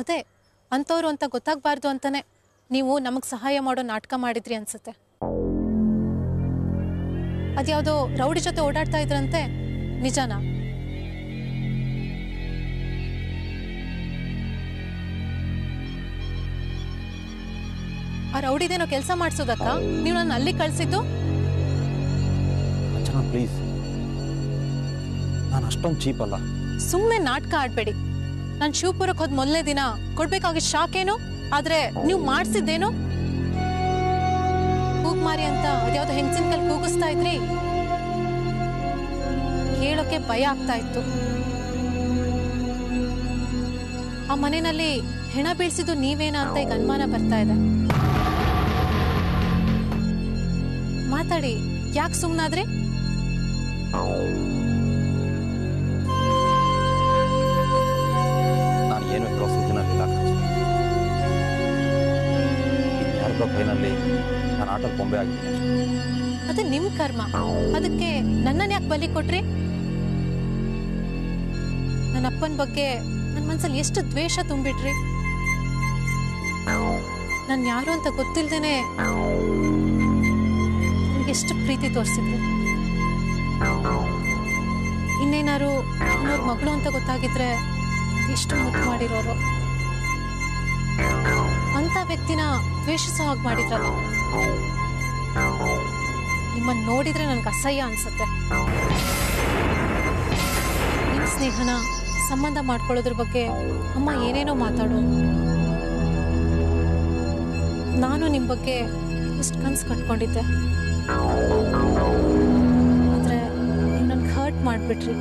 ಅದೇ ಅಂಥವ್ರು ಅಂತ ಗೊತ್ತಾಗಬಾರ್ದು ಅಂತಾನೆ ನೀವು ನಮಗೆ ಸಹಾಯ ಮಾಡೋ ನಾಟಕ ಮಾಡಿದ್ರಿ ಅನ್ಸುತ್ತೆ. ಅದ್ಯಾವುದೋ ರೌಡಿ ಜೊತೆ ಓಡಾಡ್ತಾ ಇದ್ರಂತೆ, ನಿಜನಾ? ಆ ರೌಡಿದೇನೋ ಕೆಲಸ ಮಾಡಿಸೋದಕ್ಕ ನೀವು ನನ್ನ ಅಲ್ಲಿ ಕಳಿಸಿದ್ದು? ಪ್ಲೀಸ್, ನಾನು ಅಷ್ಟೊಂದು ಚೀಪ್ ಅಲ್ಲ. ಸುಮ್ಮನೆ ನಾಟಕ ಆಡ್ಬೇಡಿ. ನಾನು ಶಿವಪುರಕ್ಕೆ ಹೋದ್ ಮೊದಲನೇ ದಿನ ಕೊಡ್ಬೇಕಾಗಿದ್ದ ಶಾಕ್ ಏನು, ಆದ್ರೆ ನೀವು ಮಾಡಿಸಿದ್ದೇನು? ಕೂಗ್ಮಾರಿ ಅಂತ ಅದ್ಯಾವ್ದೋ ಹೆಂಗಸಿನ ಕಲ್ ಕೂಗಿಸ್ತಾ ಇದ್ರಿ, ಹೇಳೋಕೆ ಭಯ ಆಗ್ತಾ ಇತ್ತು. ಆ ಮನೆಯಲ್ಲಿ ಹೆಣ ಬೀಳ್ಸಿದ್ದು ನೀವೇನಾ ಅಂತ ಈಗ ಅನುಮಾನ ಬರ್ತಾ ಇದೆ. ಮಾತಾಡಿ, ಯಾಕೆ ಸುಮ್ಮನಾದ್ರಿ? ನಾನು ಏನು ಹೇಳೋ ಸ್ಥಿತಿನಲ್ಲಿಲ್ಲ. ಯಾರಿಗೋ ಕೈನಲ್ಲಿ ನಾನು ಆಟದ ಕೊಂಬೆ ಆಗಿದ್ದೀನಿ. ಅದು ನಿಮ್ ಕರ್ಮ. ಅದಕ್ಕೆ ನನ್ನನ್ನು ಯಾಕೆ ಬಲಿ ಕೊಟ್ರಿ? ನನ್ನ ಅಪ್ಪನ ಬಗ್ಗೆ ನನ್ನ ಮನಸ್ಸಲ್ಲಿ ಎಷ್ಟು ದ್ವೇಷ ತುಂಬಿಟ್ರಿ. ನಾನು ಯಾರು ಅಂತ ಗೊತ್ತಿಲ್ದೇನೆ ಎಷ್ಟು ಪ್ರೀತಿ ತೋರಿಸಿದ್ರು. ಇನ್ನೇನಾರು ಅವ್ರ ಮಗಳು ಅಂತ ಗೊತ್ತಾಗಿದ್ರೆ ಎಷ್ಟು ಮುದ್ದು ಮಾಡಿರೋರು. ಅಂತ ವ್ಯಕ್ತಿನ ದ್ವೇಷಿಸೋ ಹಾಗೆ ಮಾಡಿದ್ರಲ್ಲ. ನಿಮ್ಮನ್ನು ನೋಡಿದ್ರೆ ನನ್ಗೆ ಅಸಹ್ಯ ಅನ್ಸುತ್ತೆ. ನಿಮ್ಮ ಸ್ನೇಹನ ಸಂಬಂಧ ಮಾಡ್ಕೊಳ್ಳೋದ್ರ ಬಗ್ಗೆ ಅಮ್ಮ ಏನೇನೋ ಮಾತಾಡೋರು. ನಾನು ನಿಮ್ಮ ಬಗ್ಗೆ ಎಷ್ಟು ಕನ್ಸು ಕಟ್ಕೊಂಡಿದ್ದೆ, ಆದ್ರೆ ನೀವು ನನ್ಗೆ ಹರ್ಟ್ ಮಾಡಿಬಿಟ್ರಿ.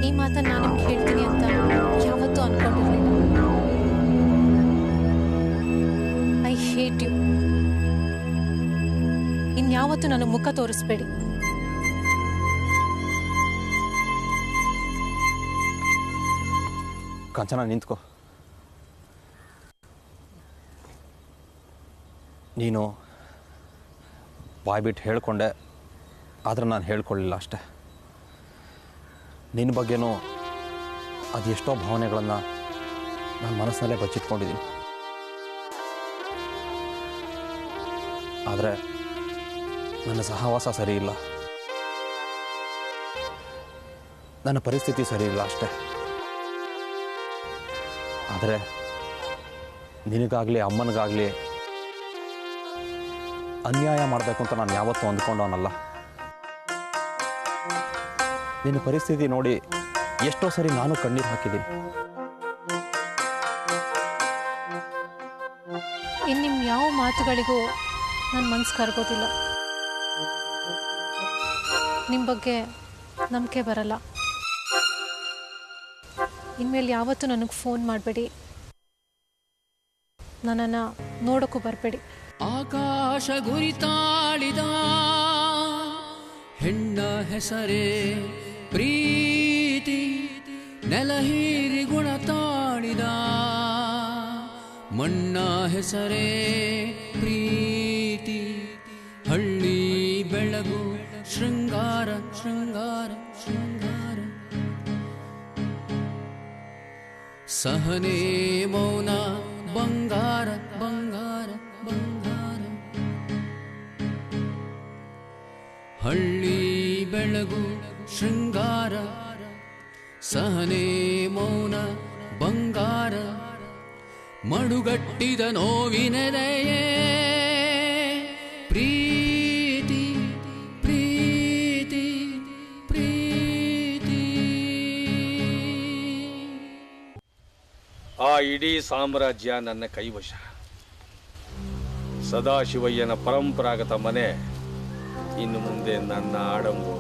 ಈ ಮಾತನ್ನು ನಾನು ನಿಮ್ಗೆ ಹೇಳ್ತೀನಿ ಅಂತ ಯಾವತ್ತೂ ಅನ್ಕೊಂಡಿರ್ಲಿಲ್ಲ. I hate you. ಇನ್ಯಾವತ್ತೂ ನನಗೆ ಮುಖ ತೋರಿಸ್ಬೇಡಿ. ಕಾಂಚನ, ನಿಂತ್ಕೋ. ನೀನು ಬಾಯ್ಬಿಟ್ಟು ಹೇಳ್ಕೊಂಡೆ, ಆದರೆ ನಾನು ಹೇಳ್ಕೊಳ್ಳಿಲ್ಲ ಅಷ್ಟೆ. ನಿನ್ನ ಬಗ್ಗೆನೂ ಅದೆಷ್ಟೋ ಭಾವನೆಗಳನ್ನು ನಾನು ಮನಸ್ಸಿನಲ್ಲೇ ಬಚ್ಚಿಟ್ಕೊಂಡಿದ್ದೀನಿ. ಆದರೆ ನನ್ನ ಸಹವಾಸ ಸರಿ ಇಲ್ಲ, ನನ್ನ ಪರಿಸ್ಥಿತಿ ಸರಿ ಇಲ್ಲ ಅಷ್ಟೆ. ಆದರೆ ನಿನಗಾಗಲಿ ಅಮ್ಮನಿಗಾಗಲಿ ಅನ್ಯಾಯ ಮಾಡಬೇಕು ಅಂತ ನಾನು ಯಾವತ್ತೂ ಅಂದ್ಕೊಂಡವನಲ್ಲ. ನಿನ್ನ ಪರಿಸ್ಥಿತಿ ನೋಡಿ ಎಷ್ಟೋ ಸರಿ ನಾನು ಕಣ್ಣೀರು ಹಾಕಿದ್ದೀನಿ. ಇನ್ನು ನಿಮ್ಮ ಯಾವ ಮಾತುಗಳಿಗೂ ನನ್ನ ಮನಸ್ಸು ಕರಗೋದಿಲ್ಲ. ನಿಮ್ಮ ಬಗ್ಗೆ ನಂಬಿಕೆ ಬರಲ್ಲ. ಇನ್ಮೇಲೆ ಯಾವತ್ತೂ ನನಗೆ ಫೋನ್ ಮಾಡಬೇಡಿ, ನನ್ನನ್ನು ನೋಡೋಕ್ಕೂ ಬರಬೇಡಿ. ಆಕಾಶ ಗುರಿತಾಳಿದ ಹೆಣ್ಣ ಹೆಸರೇ ಪ್ರೀತಿ, ನೆಲ ಹೀರಿ ಗುಣ ತಾಳಿದ ಮಣ್ಣ ಹೆಸರೇ ಪ್ರೀತಿ, ಹಳ್ಳಿ ಬೆಳಗು ಶೃಂಗಾರ ಶೃಂಗಾರ ಶೃಂಗಾರ, ಸಹನೆ ಮೌನ ಬಂಗಾರ ಬಂಗಾರ ಬಂಗಾರ, ಹಳ್ಳಿ ಬೆಳಗು ಶೃಂಗಾರ, ಸಹನೆ ಮೌನ ಬಂಗಾರ, ಮಡುಗಟ್ಟಿದ ನೋವಿನೆದೆಯೇ ಪ್ರೀತಿ ಪ್ರೀತಿ ಪ್ರೀತಿ. ಆ ಇಡೀ ಸಾಮ್ರಾಜ್ಯ ನನ್ನ ಕೈವಶ. ಸದಾಶಿವಯ್ಯನ ಪರಂಪರಾಗತ ಮನೆ ಇನ್ನು ಮುಂದೆ ನನ್ನ ಆಡಂಬು.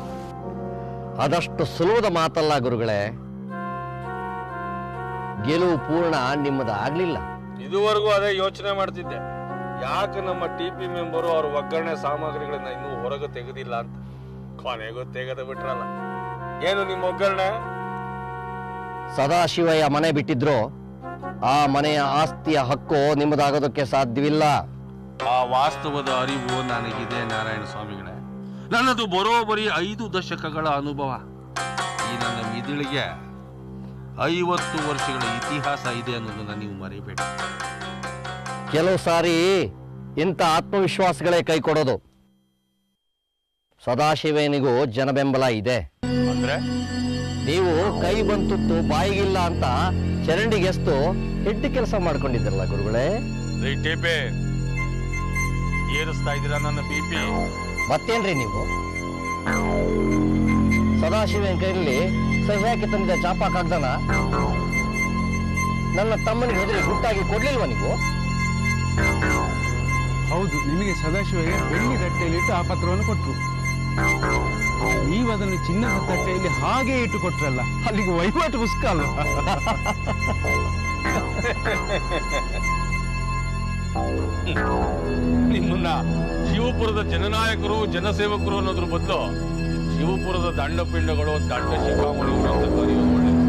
ಅದಷ್ಟು ಸುಲಭದ ಮಾತಲ್ಲ ಗುರುಗಳೇ. ಗೆಲುವು ಪೂರ್ಣ ನಿಮ್ಮದಾಗ್ಲಿಲ್ಲ. ಇದುವರೆಗೂ ಅದೇ ಯೋಚನೆ ಮಾಡ್ತಿದ್ದೆ, ಯಾಕೆ ನಮ್ಮ ಟಿಪಿ ಮೆಂಬರು ಅವ್ರ ಒಗ್ಗರಣೆ ಸಾಮಗ್ರಿಗಳನ್ನ ಇನ್ನೂ ಹೊರಗೆ ತೆಗೆದಿಲ್ಲ ಅಂತ. ಕೊನೆಗೂ ತೆಗೆದು ಬಿಟ್ರಲ್ಲ. ಏನು ನಿಮ್ಮ ಒಗ್ಗರಣೆ? ಸದಾಶಿವಯ್ಯ ಮನೆ ಬಿಟ್ಟಿದ್ರು ಆ ಮನೆಯ ಆಸ್ತಿಯ ಹಕ್ಕು ನಿಮ್ಮದಾಗೋದಕ್ಕೆ ಸಾಧ್ಯವಿಲ್ಲ. ಆ ವಾಸ್ತವದ ಅರಿವು ನನಗಿದೆ ನಾರಾಯಣ ಸ್ವಾಮಿಗಳೇ. ನನ್ನದು ಬರೋಬರಿ 5 ದಶಕಗಳ ಅನುಭವ. ಈ ನನ್ನ ಮಿದುಳಿಗೆ 50 ವರ್ಷಗಳ ಇತಿಹಾಸ ಇದೆ ಅನ್ನೋದನ್ನ ನೀವು ಮರಿಬೇಡಿ. ಕೆಲವು ಸಾರಿ ಇಂಥ ಆತ್ಮವಿಶ್ವಾಸಗಳೇ ಕೈ ಕೊಡೋದು. ಸದಾಶಿವನಿಗೂ ಜನಬೆಂಬಲ ಇದೆ. ಅಂದ್ರೆ ನೀವು ಕೈ ಬಂತುತ್ತು ಬಾಯಿಗಿಲ್ಲ ಅಂತ ಚರಂಡಿಗೆಸ್ತು ಹೆಡ್ಡಿ ಕೆಲಸ ಮಾಡ್ಕೊಂಡಿದ್ರಲ್ಲ ಗುರುಗಳೇ. ಟಿಪಿ ಏರಿಸ್ತಾ ಇದ್ದೀರಾ ನನ್ನ ಬಿಪಿ. ಮತ್ತೇನ್ರಿ ನೀವು ಸದಾಶಿವನ ಕೈಯಲ್ಲಿ ಸಹಿ ಹಾಕಿ ತಂದಿದ್ದ ಚಾಪ ಕಾಗ್ದನ ನನ್ನ ತಮ್ಮನಿಗೆ ಹೆದರಿ ಗುಟ್ಟಾಗಿ ಕೊಡ್ಲಿಲ್ವಾ ನೀವು? ಹೌದು, ನಿಮಗೆ ಸದಾಶಿವಗೆ ಬೆಳ್ಳಿ ತಟ್ಟೆಯಲ್ಲಿಟ್ಟು ಆ ಪತ್ರವನ್ನು ಕೊಟ್ಟರು. ನೀವು ಅದನ್ನು ಚಿನ್ನದ ತಟ್ಟೆಯಲ್ಲಿ ಹಾಗೆ ಇಟ್ಟು ಕೊಟ್ರಲ್ಲ, ಅಲ್ಲಿಗೆ ವಹಿವಾಟು ಪುಸ್ತಕ ಅಲ್ವಾ? ನಿಮ್ಮನ್ನ ಶಿವಪುರದ ಜನನಾಯಕರು ಜನಸೇವಕರು ಅನ್ನೋದ್ರ ಬದಲು ಶಿವಪುರದ ದಂಡಪಿಂಡಗಳು ದಂಡ ಶಿಖಾಮಣಿಗಳು ಅಂತ ಕರೆಯೋದು ಒಳ್ಳೆಯದು.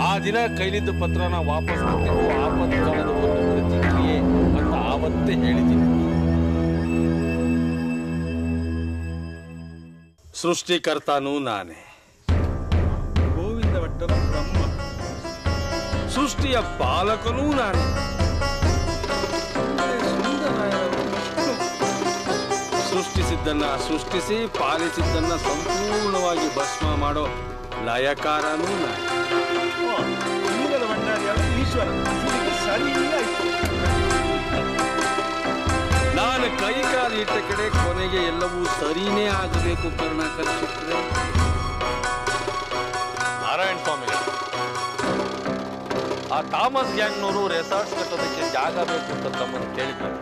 ಆ ದಿನ ಕೈಲಿದ್ದ ಪತ್ರನ ವಾಪಸ್ ಕೊಟ್ಟಿದ್ದು ಆಪತ್ಕಾಲದ ಒಂದು ಪ್ರತಿಕ್ರಿಯೆ ಅಂತ ಆವತ್ತೇ ಹೇಳಿದ್ದೀನಿ. ಸೃಷ್ಟಿಕರ್ತಾನೂ ನಾನೇ, ಗೋವಿಂದ ಭಟ್ಟರ ಬ್ರಹ್ಮ, ಸೃಷ್ಟಿಯ ಪಾಲಕನೂ ನಾನೇ, ಸೃಷ್ಟಿಸಿದ್ದನ್ನ ಸೃಷ್ಟಿಸಿ ಪಾಲಿಸಿದ್ದನ್ನ ಸಂಪೂರ್ಣವಾಗಿ ಭಸ್ಮ ಮಾಡೋ ಲಯಕಾರನೂ ನಾನೇ. ಮೂಗದ ಭಂಡಾರಿಯಾದ ಈಶ್ವರ. ಸರಿ ಆಯ್ತು. ನಾನು ಕೈಕಾಲು ಇಟ್ಟ ಕಡೆ ಕೊನೆಗೆ ಎಲ್ಲವೂ ಸರಿನೇ ಆಗಬೇಕು. ಕರುಣಾಕರ ಶೆಟ್ಟರೆ, ನಾರಾಯಣ ಸ್ವಾಮಿ, ಆ ಥಾಮಸ್ ಗ್ಯಾಂಗ್ನವರು ರೆಸಾರ್ಟ್ಸ್ ಕಟ್ಟೋದಕ್ಕೆ ಜಾಗ ಬೇಕು ಅಂತ ತಮ್ಮನ್ನು ಕೇಳಿದ್ದಾರೆ.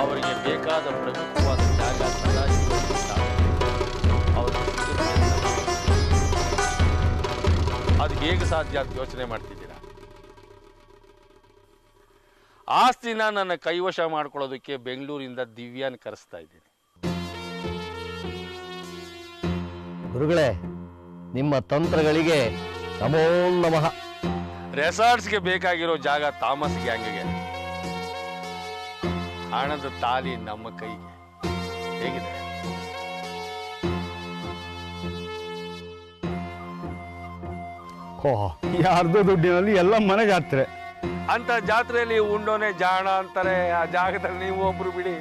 ಅವರಿಗೆ ಬೇಕಾದ ಪ್ರಮುಖವಾದ ಜಾಗ ಅದು ಹೇಗೆ ಸಾಧ್ಯ ಅಂತ ಯೋಚನೆ ಮಾಡ್ತಿದ್ದೀರಾ? ಆಸ್ತಿನ ನನ್ನ ಕೈವಶ ಮಾಡ್ಕೊಳ್ಳೋದಕ್ಕೆ ಬೆಂಗಳೂರಿಂದ ದಿವ್ಯಾನ್ ಕರೆಸ್ತಾ ಇದ್ದೀನಿ. ಗುರುಗಳೇ, ನಿಮ್ಮ ತಂತ್ರಗಳಿಗೆ ನಮೋ ನಮಃ. ರೆಸಾರ್ಟ್ಸ್ಗೆ ಬೇಕಾಗಿರೋ ಜಾಗ ಥಾಮಸ್ ಗ್ಯಾಂಗ್ಗೆ, ಹಣದ ತಾಲಿ ನಮ್ಮ ಕೈಗೆ. ಹೇಗಿದೆ? ಯಾರ್ದೋ ದುಡ್ಡಿನಲ್ಲಿ ಎಲ್ಲ ಮನೆ ಜಾತ್ರೆ. ಅಂತ ಜಾತ್ರೆಯಲ್ಲಿ ಉಂಡೋನೆ ಜಾಣ ಅಂತಾರೆ. ಆ ಜಾಗದಲ್ಲಿ ನೀವು ಒಬ್ರು ಬಿಡಿ.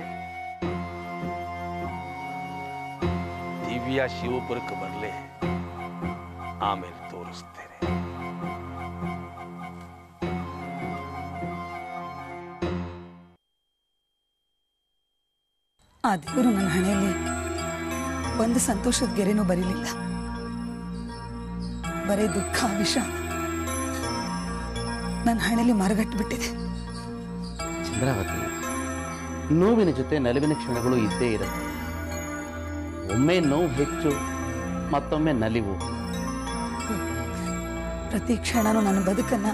ದಿವ್ಯ ಶಿವಪುರಕ್ಕೆ ಬರಲಿ, ಆಮೇಲೆ ತೋರಿಸ್ತೇನೆ. ಆ ದೇವರು ನನ್ನ ಹಣೆಯಲ್ಲಿ ಒಂದು ಸಂತೋಷದ ಗೆರೆನೂ ಬರೀಲಿಲ್ಲ. ಬರೇ ದುಃಖ, ವಿಷಾದ ನನ್ನ ಹಣೆಯಲ್ಲಿ ಮರಗಟ್ಟು ಬಿಟ್ಟಿದೆ. ಚಂದ್ರಾವತಿ, ನೋವಿನ ಜೊತೆ ನಲಿವಿನ ಕ್ಷಣಗಳು ಇದ್ದೇ ಇರುತ್ತೆ. ಒಮ್ಮೆ ನೋವು ಹೆಚ್ಚು, ಮತ್ತೊಮ್ಮೆ ನಲಿವು. ಪ್ರತಿ ಕ್ಷಣನೂ ನನ್ನ ಬದುಕನ್ನ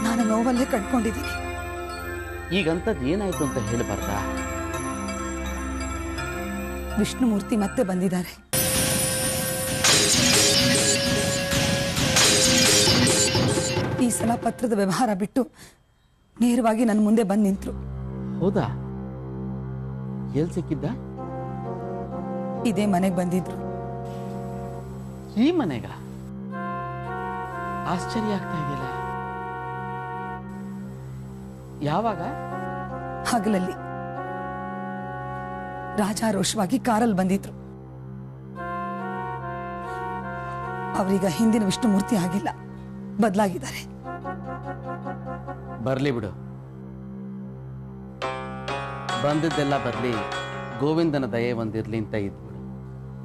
ನಾನು ನೋವಲ್ಲೇ ಕಟ್ಕೊಂಡಿದ್ದೀನಿ. ಈಗಂತದ್ದು ಏನಾಯ್ತು ಅಂತ ಹೇಳಬಾರ್ದಾ? ವಿಷ್ಣುಮೂರ್ತಿ ಮತ್ತೆ ಬಂದಿದ್ದಾರೆ. ಈ ಸಲ ಪತ್ರದ ವ್ಯವಹಾರ ಬಿಟ್ಟು ನೇರವಾಗಿ ನನ್ನ ಮುಂದೆ ಬಂದು ನಿಂತರು. ಹೌದಾ? ಎಲ್ಲಿ ಸಿಕ್ಕಿದ್ದ? ಇದೇ ಮನೆಗೆ ಬಂದಿದ್ರು. ಈ ಮನೆಗ? ಆಶ್ಚರ್ಯ ಆಗ್ತಾ ಇದೆಯಲ್ಲ. ಯಾವಾಗ? ಹಗಲಲ್ಲಿ ರಾಜಾರೋಷವಾಗಿ ಕಾರಲ್ಲಿ ಬಂದಿದ್ರು. ಅವರೀಗ ಹಿಂದಿನ ವಿಷ್ಣುಮೂರ್ತಿ ಆಗಿಲ್ಲ, ಬದಲಾಗಿದ್ದಾರೆ. ಬರ್ಲಿ ಬಿಡು, ಬಂದದ್ದೆಲ್ಲ ಬರ್ಲಿ, ಗೋವಿಂದನ ದಯೆ ಒಂದಿರ್ಲಿ ಅಂತ ಇದ್ಬಿಡು.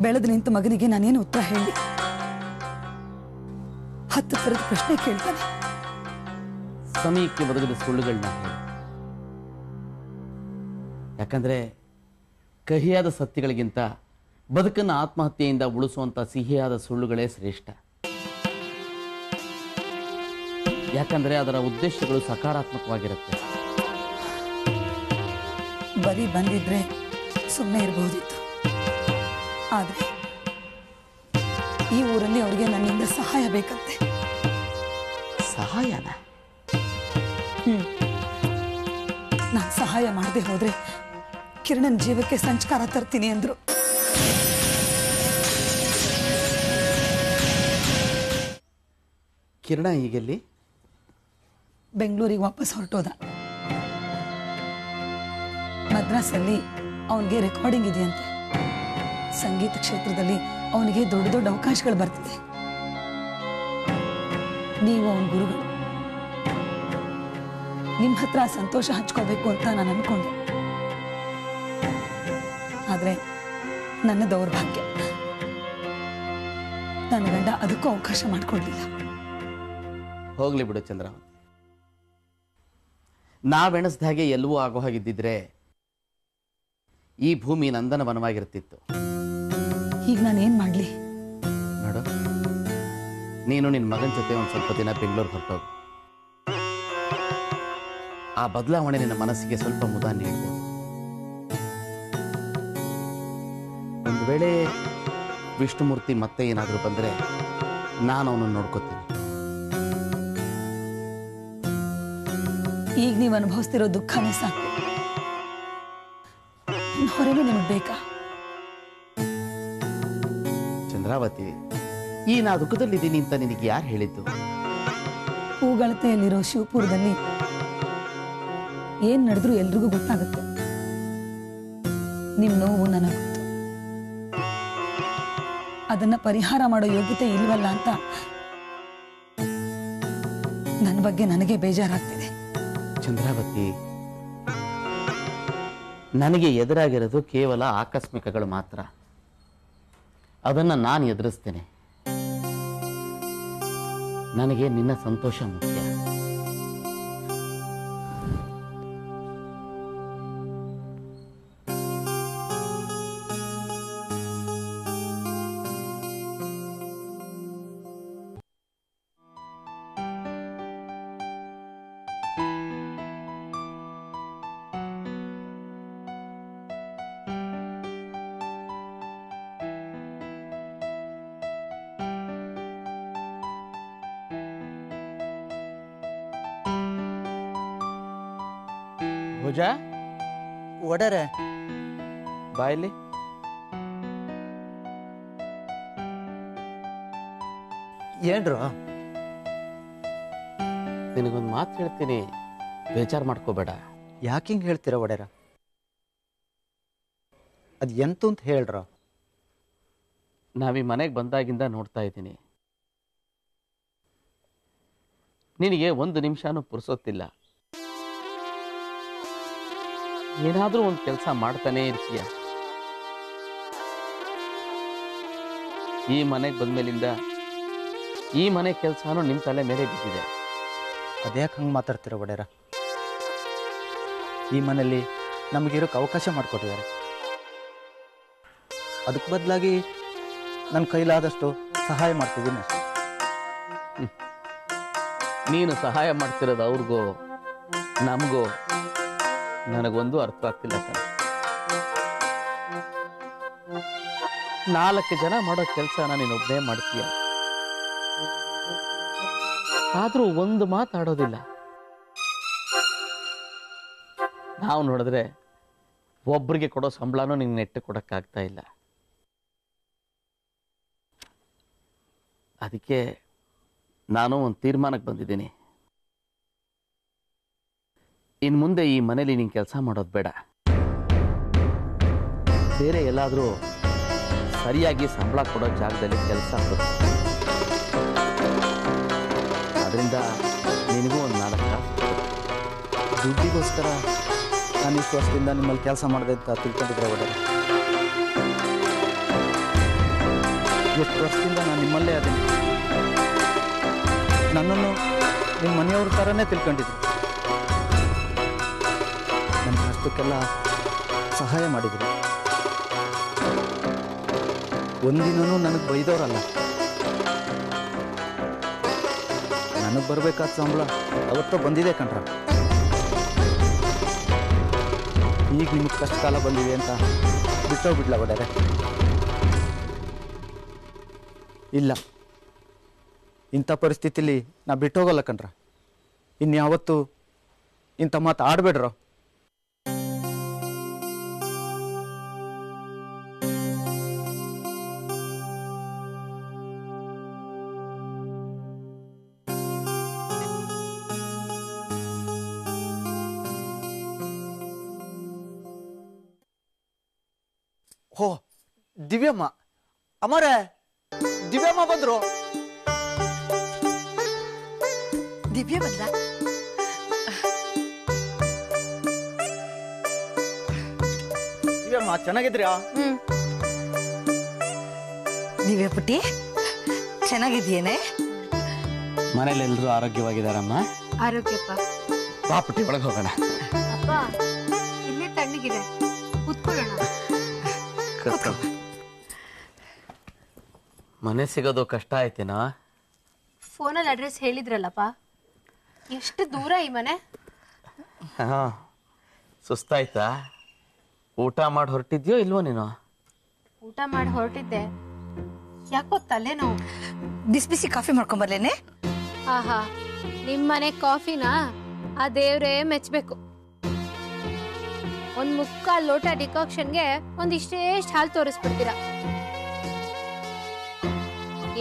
ಬೆಳೆದು ನಿಂತ ಮಗನಿಗೆ ನಾನೇನು ಉತ್ತರ ಹೇಳಿ? 10 ಥರದ ಪ್ರಶ್ನೆ ಕೇಳ್ತಾನೆ. ಸಮಯಕ್ಕೆ ಬದುಕಿದ ಸುಳ್ಳುಗಳನ್ನ ಹೇಳಿ. ಯಾಕಂದ್ರೆ ಕಹಿಯಾದ ಸತ್ಯಗಳಿಗಿಂತ ಬದುಕನ್ನು ಆತ್ಮಹತ್ಯೆಯಿಂದ ಉಳಿಸುವಂತ ಸಿಹಿಯಾದ ಸುಳ್ಳುಗಳೇ ಶ್ರೇಷ್ಠ. ಯಾಕಂದ್ರೆ ಅದರ ಉದ್ದೇಶಗಳು ಸಕಾರಾತ್ಮಕವಾಗಿರುತ್ತೆ. ಬರೀ ಬಂದಿದ್ರೆ ಸುಮ್ಮನೆ ಇರಬಹುದಿತ್ತು. ಆದ್ರೆ ಈ ಊರಲ್ಲಿ ಅವರಿಗೆ ನನ್ನಿಂದ ಸಹಾಯ ಬೇಕಂತೆ. ಸಹಾಯನ? ನಾನು ಸಹಾಯ ಮಾಡದೆ ಹೋದ್ರೆ ಕಿರಣನ್ ಜೀವಕ್ಕೆ ಸಂಸ್ಕಾರ ತರ್ತೀನಿ ಅಂದ್ರು. ಕಿರಣ ಈಗೆಲ್ಲಿ? ಬೆಂಗಳೂರಿಗೆ ವಾಪಸ್ ಹೊರಟೋದ. ಮದ್ರಾಸಲ್ಲಿ ಅವನಿಗೆ ರೆಕಾರ್ಡಿಂಗ್ ಇದೆಯಂತೆ. ಸಂಗೀತ ಕ್ಷೇತ್ರದಲ್ಲಿ ಅವನಿಗೆ ದೊಡ್ಡ ದೊಡ್ಡ ಅವಕಾಶಗಳು ಬರ್ತಿದೆ. ನೀವು ಅವನ ಗುರುಗಳು, ನಿಮ್ಮ ಹತ್ರ ಸಂತೋಷ ಹಂಚ್ಕೋಬೇಕು ಅಂತ ನಾನು ಅನ್ಕೊಂಡೆ. ಆದ್ರೆ ನನ್ನ ದೌರ್ಭಾಗ್ಯ, ನನ್ನ ಗಂಡ ಅದಕ್ಕೂ ಅವಕಾಶ ಮಾಡಿಕೊಡ್ಲಿಲ್ಲ. ಹೋಗ್ಲಿ ಬಿಡು ಚಂದ್ರಾವತಿ, ನಾವೆಣಸ್ದ ಹಾಗೆ ಎಲ್ಲವೂ ಆಗೋ ಹಾಗಿದ್ದಿದ್ರೆ ಈ ಭೂಮಿ ನಂದನವನವಾಗಿರ್ತಿತ್ತು. ಈಗ ನಾನೇನ್ ಮಾಡ್ಲಿ? ನೋಡು, ನೀನು ನಿನ್ನ ಮಗನ ಜೊತೆ ಒಂದು ಸ್ವಲ್ಪ ದಿನ ಬೆಂಗಳೂರು ಹೊರಟೋಗು. ಆ ಬದಲಾವಣೆ ನಿನ್ನ ಮನಸ್ಸಿಗೆ ಸ್ವಲ್ಪ ಮುದ ನೀಡ್ಬೋದು. ಒಂದು ವೇಳೆ ವಿಷ್ಣುಮೂರ್ತಿ ಮತ್ತೆ ಏನಾದರೂ ಬಂದರೆ ನಾನು ಅವನನ್ನು ನೋಡ್ಕೋತೀನಿ. ಈಗ ನೀವು ಅನುಭವಿಸ್ತಿರೋ ದುಃಖನೇ ಸಾಕು. ಹೊರಗೆ ನಿಮಗೆ ಬೇಕಾ? ಚಂದ್ರಾವತಿ, ಈ ನಾ ದುಃಖದಲ್ಲಿದ್ದೀನಿ ಅಂತ ನಿನಗೆ ಯಾರು ಹೇಳಿದ್ದು? ಹೂಗಳತೆಯಲ್ಲಿರೋ ಶಿವಪುರದಲ್ಲಿ ಏನ್ ನಡೆದ್ರು ಎಲ್ರಿಗೂ ಗೊತ್ತಾಗುತ್ತೆ. ನಿಮ್ ನೋವು ನನಗೆ ಗೊತ್ತು. ಅದನ್ನ ಪರಿಹಾರ ಮಾಡೋ ಯೋಗ್ಯತೆ ಇಲ್ವಲ್ಲ ಅಂತ ನನ್ನ ಬಗ್ಗೆ ನನಗೆ ಬೇಜಾರಾಗ್ತಿದೆ. ಚಂದ್ರಾವತಿ, ನನಗೆ ಎದುರಾಗಿರೋದು ಕೇವಲ ಆಕಸ್ಮಿಕಗಳು ಮಾತ್ರ. ಅದನ್ನ ನಾನು ಎದುರಿಸ್ತೇನೆ. ನನಗೆ ನಿನ್ನ ಸಂತೋಷ ಮುಖ್ಯ. ಭುಜಾ, ಒಡರೆ ಬಾಯಲ್ಲಿ ಏನ್ರು? ನಿನಗೊಂದು ಮಾತು ಹೇಳ್ತೀನಿ, ಬೇಜಾರು ಮಾಡ್ಕೋಬೇಡ. ಯಾಕೆ ಹಿಂಗೆ ಹೇಳ್ತೀರ ಒಡೆರ? ಅದು ಎಂತು ಅಂತ ಹೇಳ್ರ? ನಾವೀ ಮನೆಗೆ ಬಂದಾಗಿಂದ ನೋಡ್ತಾ ಇದ್ದೀನಿ, ನಿನಗೆ ಒಂದು ನಿಮಿಷನೂ ಪುರ್ಸೊತ್ತಿಲ್ಲ. ಏನಾದರೂ ಒಂದು ಕೆಲಸ ಮಾಡ್ತಾನೇ ಇರ್ತೀಯ. ಈ ಮನೆಗೆ ಬಂದ್ಮೇಲಿಂದ ಈ ಮನೆ ಕೆಲಸನೂ ನಿಮ್ಮ ತಲೆ ಮೇಲೆ ಬಿದ್ದಿದೆ. ಅದ್ಯಾಕೆ ಹಂಗೆ ಮಾತಾಡ್ತೀರ ಒಡೆರ? ಈ ಮನೆಯಲ್ಲಿ ನಮಗಿರೋಕ್ಕೆ ಅವಕಾಶ ಮಾಡಿಕೊಟ್ಟಿದ್ದಾರೆ. ಅದಕ್ಕೆ ಬದಲಾಗಿ ನನ್ನ ಕೈಲಾದಷ್ಟು ಸಹಾಯ ಮಾಡ್ತಿದ್ದೀನಿ ಅಷ್ಟೇ. ನೀನು ಸಹಾಯ ಮಾಡ್ತಿರೋದು ಅವ್ರಿಗೋ ನಮಗೋ ನನಗೊಂದು ಅರ್ಥ ಆಗ್ತಿಲ್ಲ. 4 ಜನ ಮಾಡೋ ಕೆಲಸನ ನೀನೊಬ್ಬನೇ ಮಾಡ್ತೀಯ, ಆದ್ರೂ ಒಂದು ಮಾತಾಡೋದಿಲ್ಲ. ನಾವು ನೋಡಿದ್ರೆ ಒಬ್ರಿಗೆ ಕೊಡೋ ಸಂಬಳನೂ ನಿಂಗೆ ನೆಟ್ಟು ಕೊಡಕ್ಕಾಗ್ತಾ ಇಲ್ಲ. ಅದಕ್ಕೆ ನಾನು ಒಂದು ತೀರ್ಮಾನಕ್ಕೆ ಬಂದಿದ್ದೀನಿ. ಇನ್ನು ಮುಂದೆ ಈ ಮನೇಲಿ ನೀನು ಕೆಲಸ ಮಾಡೋದು ಬೇಡ. ಬೇರೆ ಎಲ್ಲಾದರೂ ಸರಿಯಾಗಿ ಸಂಬಳ ಕೊಡೋ ಜಾಗದಲ್ಲಿ ಕೆಲಸ ಕೊಡುತ್ತೆ. ಅದರಿಂದ ನಿನಗೂ ಒಂದು 4 ಕಾಸು. ದುಡ್ಡಿಗೋಸ್ಕರ ನಾನು ಇಷ್ಟು ವರ್ಷದಿಂದ ನಿಮ್ಮಲ್ಲಿ ಕೆಲಸ ಮಾಡಿದೆ ಅಂತ ತಿಳ್ಕೊಂಡಿದ್ರೆ ಒಡೆರ. ಎಷ್ಟು ವರ್ಷದಿಂದ ನಾನು ನಿಮ್ಮಲ್ಲೇ ಅದೇನೆ. ನನ್ನನ್ನು ನಿಮ್ಮ ಮನೆಯವ್ರ ಥರನೇ ತಿಳ್ಕೊಂಡಿದ್ದೆ. ನನ್ನ ಅಷ್ಟಕ್ಕೆಲ್ಲ ಸಹಾಯ ಮಾಡಿದ್ರು. ಒಂದಿನೂ ನನಗೆ ಬೈದವರಲ್ಲ. ನನಗೆ ಬರಬೇಕಾದ ಸಂಬಳ ಅವತ್ತೋ ಬಂದಿದೆ ಕಣ್ರ. ಈಗ ನಿಮಗೆ ಕಷ್ಟ ಕಾಲ ಬಂದಿದೆ ಅಂತ ಬಿಟ್ಟೋಗ್ಬಿಡ್ಲ ಒಡೆರೆ? ಇಲ್ಲ, ಇಂಥ ಪರಿಸ್ಥಿತಿಲಿ ನಾ ಬಿಟ್ಟೋಗಲ್ಲ ಕಣ್ರ. ಇನ್ಯಾವತ್ತು ಇಂಥ ಮಾತು ಆಡಬೇಡ್ರೋ. ಹೋ ದಿವ್ಯಮ್ಮ ಅಮ್ಮರೇ, ದಿವ್ಯಮ್ಮ ಬಂದ್ರು. ದಿವ್ಯ ಬಂದ? ದಿವ್ಯಮ್ಮ ಚೆನ್ನಾಗಿದ್ರ್ಯಾ? ದಿವ್ಯ ಪುಟ್ಟಿ ಚೆನ್ನಾಗಿದ್ಯೇನೆ? ಮನೇಲಿ ಎಲ್ಲರೂ ಆರೋಗ್ಯವಾಗಿದ್ದಾರಮ್ಮ? ಆರೋಗ್ಯಪ್ಪ. ಬಾ ಪುಟ್ಟಿ, ಒಳಗೆ ಹೋಗೋಣ. ಅಪ್ಪ ಇಲ್ಲೇ ತಣ್ಣಗಿದೆ, ಕೂತ್ಕೊಳ್ಳೋಣ. ಮನೆ ಸಿಗೋದು ಕಷ್ಟ ಆಯ್ತೇನೋ? ಫೋನಲ್ಲಿ ಅಡ್ರೆಸ್ ಹೇಳಿದ್ರಲ್ಲಪ್ಪ. ಎಷ್ಟು ದೂರ ಈ ಮನೆ? ಹಾ, ಸುಸ್ತಾಯ್ತಾ? ಊಟ ಮಾಡಿ ಹೊರಟಿದ್ಯೋ ಇಲ್ವೋ ನೀನು? ಊಟ ಮಾಡಿ ಹೊರಟಿದ್ದೆ, ಯಾಕೋ ತಲೆನೋವು. ಬಿಸಿ ಬಿಸಿ ಕಾಫಿ ಮಾಡ್ಕೊಂಬರ್ಲೇನೆ? ಆಹಾ, ನಿಮ್ಮನೆ ಕಾಫಿನಾ ಆ ದೇವ್ರೇ ಮೆಚ್ಚಬೇಕು. ಒಂದ್ ಮುಕ್ಕಾಲ್ ಲೋಟ ಡಿಕಾಕ್ಷನ್ಗೆ ಒಂದಿಷ್ಟೇಷ್ಟು ಹಾಲು ತೋರಿಸ್ಬಿಡ್ತೀರಾ.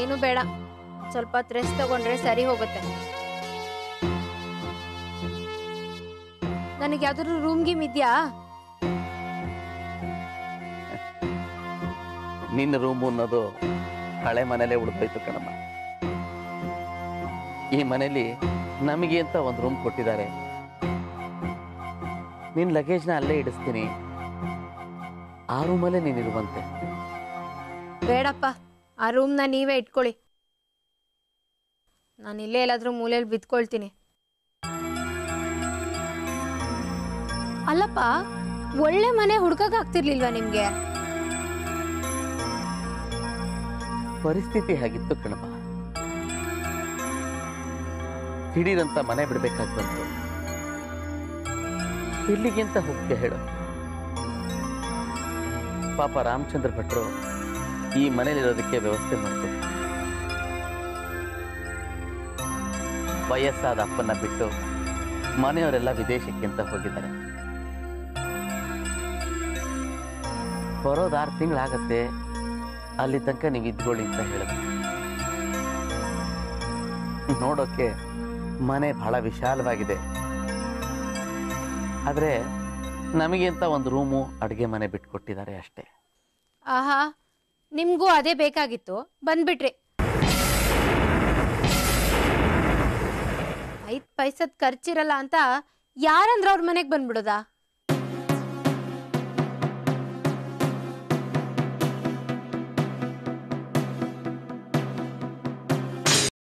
ಏನು ಬೇಡ, ಸ್ವಲ್ಪ ರೆಸ್ಟ್ ತಗೊಂಡ್ರೆ ಸರಿ ಹೋಗುತ್ತೆ. ನನಗೆ ಯಾವ್ದಾದ್ರು ರೂಮ್ ಗೀಮ್ ಇದ್ಯಾ? ನಿನ್ನ ರೂಮು ಅನ್ನೋದು ಹಳೆ ಮನೇಲೆ ಉಳಿದೋಯ್ತು ಕಣಮ್ಮ. ಈ ಮನೇಲಿ ನಮಗೆ ಅಂತ ಒಂದು ರೂಮ್ ಕೊಟ್ಟಿದ್ದಾರೆ. ನಿನ್ನ ಲಗೇಜ್ನ ಅಲ್ಲೇ ಇಡಿಸ್ತೀನಿ, ಆ ರೂಮಲ್ಲೇ ನೀನಿರುವಂತೆ. ಬೇಡಪ್ಪ, ಆ ರೂಮ್ನ ನೀವೇ ಇಟ್ಕೊಳ್ಳಿ. ನಾನು ಇಲ್ಲೇ ಎಲ್ಲಾದ್ರೂ ಮೂಲೆಯಲ್ಲಿ ಬಿದ್ಕೊಳ್ತೀನಿ. ಅಲ್ಲಪ್ಪ, ಒಳ್ಳೆ ಮನೆ ಹುಡ್ಕಕ್ ಆಗ್ತಿರ್ಲಿಲ್ವಾ ನಿಮ್ಗೆ? ಪರಿಸ್ಥಿತಿ ಹಾಗಿತ್ತು ಕಣಮ್ಮ. ದಿಢೀರಂತ ಮನೆ ಬಿಡ್ಬೇಕಾಗಿ ಬಂತು. ಇಲ್ಲಿಗೆ ಅಂತ ಹೋಗ್ತೀಯ ಹೇಳು? ಪಾಪ ರಾಮಚಂದ್ರ ಭಟ್ರು ಈ ಮನೇಲಿರೋದಕ್ಕೆ ವ್ಯವಸ್ಥೆ ಮಾಡ್ತಾರೆ. ವಯಸ್ಸಾದ ಅಪ್ಪನ್ನ ಬಿಟ್ಟು ಮನೆಯವರೆಲ್ಲ ವಿದೇಶಕ್ಕೆ ಅಂತ ಹೋಗಿದ್ದಾರೆ. ಬರೋದು 6 ತಿಂಗಳಾಗತ್ತೆ. ಅಲ್ಲಿ ತನಕ ನೀವು ಇದ್ಕೊಳ್ಳಿ ಅಂತ ಹೇಳಿದ್ರು. ನೋಡೋಕೆ ಮನೆ ಬಹಳ ವಿಶಾಲವಾಗಿದೆ, ಆದ್ರೆ ನಮಗೆ ಅಂತ ಒಂದು ರೂಮು, ಅಡುಗೆ ಮನೆ ಬಿಟ್ಕೊಟ್ಟಿದ್ದಾರೆ ಅಷ್ಟೇ. ಆಹಾ, ನಿಮ್ಗೂ ಅದೇ ಬೇಕಾಗಿತ್ತು, ಬಂದ್ಬಿಟ್ರಿ. 5 ಪೈಸದ್ ಖರ್ಚಿರಲ್ಲ ಅಂತ ಯಾರಂದ್ರ ಅವ್ರ ಮನೆಗೆ ಬಂದ್ಬಿಡೋದಾ?